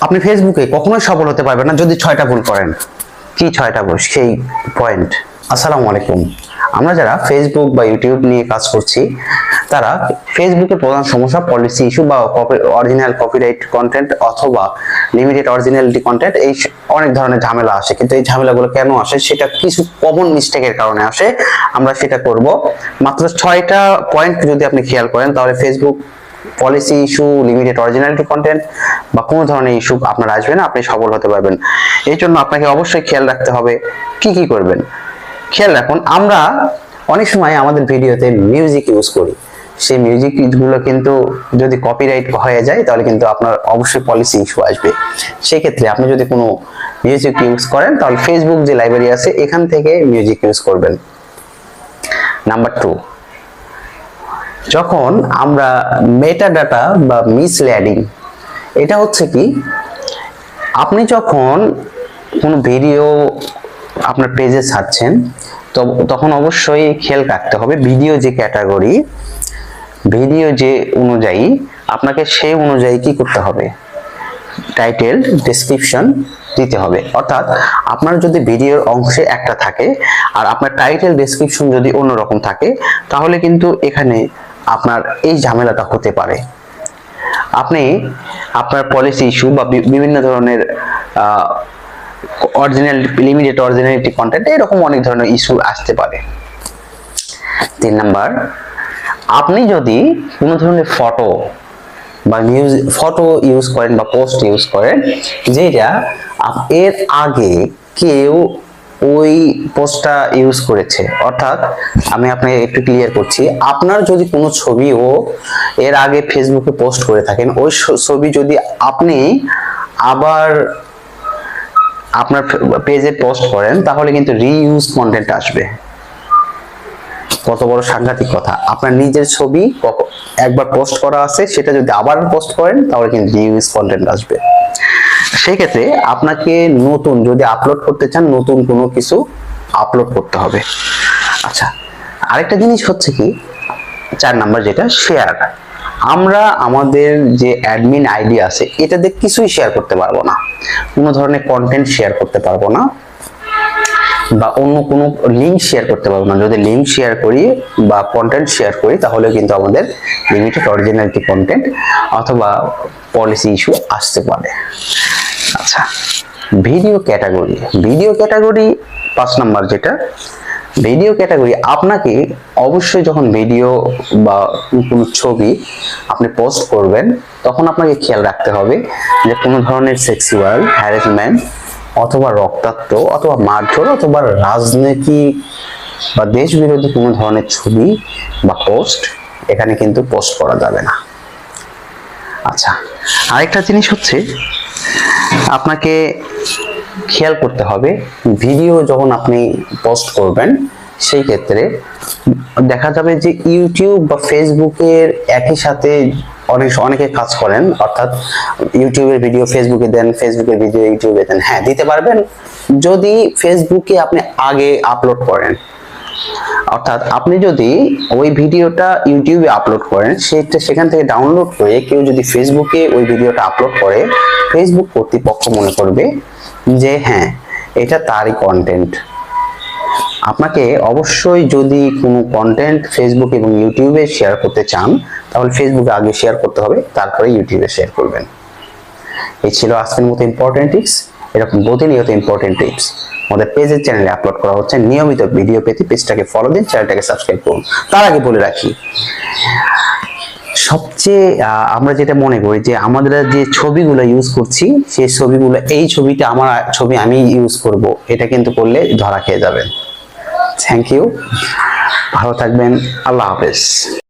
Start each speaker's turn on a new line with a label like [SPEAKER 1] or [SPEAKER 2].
[SPEAKER 1] আপনি ফেসবুকে কখনোই সফল হতে পারবেন না যদি 6টা ভুল করেন। কি 6টা ভুল, সেই পয়েন্ট। আসসালামু আলাইকুম। আমরা যারা ফেসবুক বা ইউটিউব নিয়ে কাজ করছি, তারা ফেসবুকের প্রধান সমস্যা পলিসি ইস্যু বা অরিজিনাল কপিরাইট কন্টেন্ট অথবা লিমিটেড অরিজিনালিটি কন্টেন্ট, এই অনেক ধরনের ঝামেলা আসে। কিন্তু এই ঝামেলাগুলো কেন আসে, সেটা কিছু কমন মিস্টেকের কারণে আসে। আমরা সেটা করব। মাত্র 6টা পয়েন্ট যদি আপনি খেয়াল করেন, তাহলে Facebook policy issue, limited originality content বা কোনো ধরনের ইস্যু আপনার আসবে না, আপনি সফল হতে পারবেন। এই জন্য আপনাকে অবশ্যই খেয়াল রাখতে হবে কি কি করবেন। খেয়াল রাখুন, আমরা অনেক সময় আমাদের ভিডিওতে মিউজিক ইউজ করি। সেই মিউজিক গুলো কিন্তু যদি কপিরাইট হয়ে যায়, তাহলে কিন্তু আপনার অবশ্যই পলিসি ইস্যু আসবে। সেই ক্ষেত্রে আপনি যদি কোনো মিউজিক ইউজ করেন, তাহলে ফেসবুক যে লাইব্রেরি আছে এখান থেকে মিউজিক ইউজ করবেন। নাম্বার 2, যখন আমরা মেটা ডাটা বা মিসলিডিং, এটা হচ্ছে কি, আপনি যখন কোনো ভিডিও আপনার পেজে ছাড়ছেন, তো তখন অবশ্যই খেয়াল রাখতে হবে ভিডিও যে ক্যাটাগরি, ভিডিও যে অনুযায়ী আপনাকে সেই অনুযায়ী কি করতে হবে, টাইটেল ডেসক্রিপশন দিতে হবে। অর্থাৎ আপনার যদি ভিডিওর অংশে একটা থাকে আর আপনার টাইটেল ডেসক্রিপশন যদি অন্যরকম থাকে, তাহলে কিন্তু এখানে আপনার এই ঝামেলাটা হতে পারে। আপনি আপনার পলিসি ইস্যু বা বিভিন্ন ধরনের অরিজিনাল লিমিটেড অরিজিনালিটি কন্টেন্ট, এরকম অনেক ধরনের ইস্যু আসতে পারে। 3 নাম্বার, আপনি যদি কোনো ধরনের ফটো বা ফটো ইউজ করেন বা পোস্ট ইউজ করেন, যেটা এর আগে কেউ ওই পোস্টটা ইউজ করেছে, অর্থাৎ আমি আপনাকে একটু ক্লিয়ার করছি, আপনার যদি কোনো ছবিও এর আগে ফেসবুকে পোস্ট করে থাকেন, ওই ছবি যদি আপনি আবার আপনার পেজে পোস্ট করেন, তাহলে কিন্তু রিইউজ কন্টেন্ট আসবে। কত বড় সাংঘাতিক কথা! আপনার নিজের ছবি একবার পোস্ট করা আছে, সেটা যদি আবার পোস্ট করেন, তাহলে কিন্তু রিইউজ কন্টেন্ট আসবে। সেই ক্ষেত্রে আপনাকে নতুন যদি আপলোড করতে চান, নতুন কোনো কিছু আপলোড করতে হবে। আচ্ছা, আরেকটা জিনিস হচ্ছে কি, 4 নাম্বার যেটা, শেয়ার। আমরা আমাদের যে অ্যাডমিন আইডি আছে, এটাতে কিছুই শেয়ার করতে পারবো না, কোনো ধরনের কন্টেন্ট শেয়ার করতে পারবো না বা অন্য কোনো লিঙ্ক শেয়ার করতে পারবো না। যদি লিঙ্ক শেয়ার করি বা কন্টেন্ট শেয়ার করি, তাহলে কিন্তু আমাদের লিমিটেড অরিজিনালিটি কন্টেন্ট অথবা পলিসি ইস্যু আসতে পারে। আচ্ছা, video category. Video category 5 number যেটা, ভিডিও ক্যাটাগরি, আপনাকে অবশ্যই যখন ভিডিও বা কোনো ছবি আপনি পোস্ট করবেন, তখন আপনাকে খেয়াল রাখতে হবে যে কোনো ধরনের সেক্সুয়াল হ্যারাসমেন্ট অথবা রক্তাক্ত অথবা মারধর অথবা রাজনৈতিক বা দেশ বিরোধী কোনো ধরনের ছবি বা পোস্ট এখানে কিন্তু পোস্ট করা যাবে না। আচ্ছা, আরেকটা জিনিস হচ্ছে, আপনাকে খেয়াল করতে হবে ভিডিও যখন আপনি পোস্ট করবেন, সেই ক্ষেত্রে দেখা যাবে যে ইউটিউব বা ফেসবুকের একই সাথে অনেকে কাজ করেন, অর্থাৎ ইউটিউবের ভিডিও ফেসবুকে দেন, ফেসবুকের ভিডিও ইউটিউবে দেন। হ্যাঁ, দিতে পারবেন যদি ফেসবুকে আপনি আগে আপলোড করেন। অর্থাৎ আপনি যদি ওই ভিডিওটা ইউটিউবে আপলোড করেন, সেখান থেকে ডাউনলোড করে কেউ যদি ফেসবুকে ওই ভিডিওটা আপলোড করে, ফেসবুক কর্তৃপক্ষ মনে করবে যে হ্যাঁ, এটা তারই কন্টেন্ট। আপনাকে অবশ্যই যদি কোনো কন্টেন্ট ফেসবুক এবং ইউটিউবে শেয়ার করতে চান, তাহলে ফেসবুকে আগে শেয়ার করতে হবে, তারপরে ইউটিউবে শেয়ার করবেন। এই ছিল আজকের মতো ইম্পর্টেন্ট টিপস। এরকম প্রতিনিয়ত ইম্পর্টেন্ট টিপস আমাদের পেজের চ্যানেলে আপলোড করা হচ্ছে। নিয়মিত ভিডিও পেতে পেজটাকে ফলো দিন, চ্যানেলটাকে সাবস্ক্রাইব করুন। তার আগে বলে রাখি, সবচেয়ে আমরা যেটা মনে করি যে আমাদের যে ছবিগুলো ইউজ করছি, সেই ছবিগুলো, এই ছবিটা আমার ছবি, আমি ইউজ করব, এটা কিন্তু করলে ধরা খেয়ে যাবেন। থ্যাংক ইউ, ভালো থাকবেন, আল্লাহ হাফেজ।